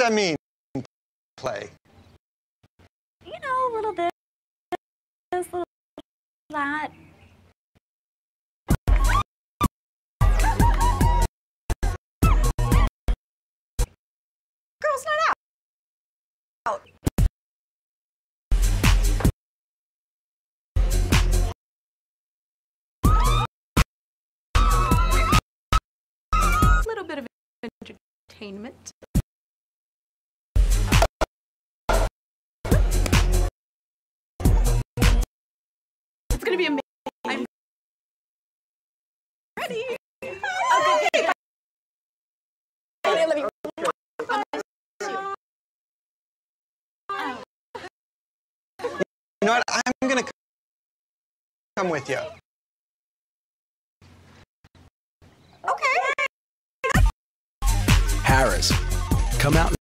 that mean, play? You know, a little this, a little that. Girls Night Out. A little bit of entertainment. It's gonna be amazing. I'm ready. Okay. I love you. You know what? I'm gonna come with you. Okay. Harrah's. Come out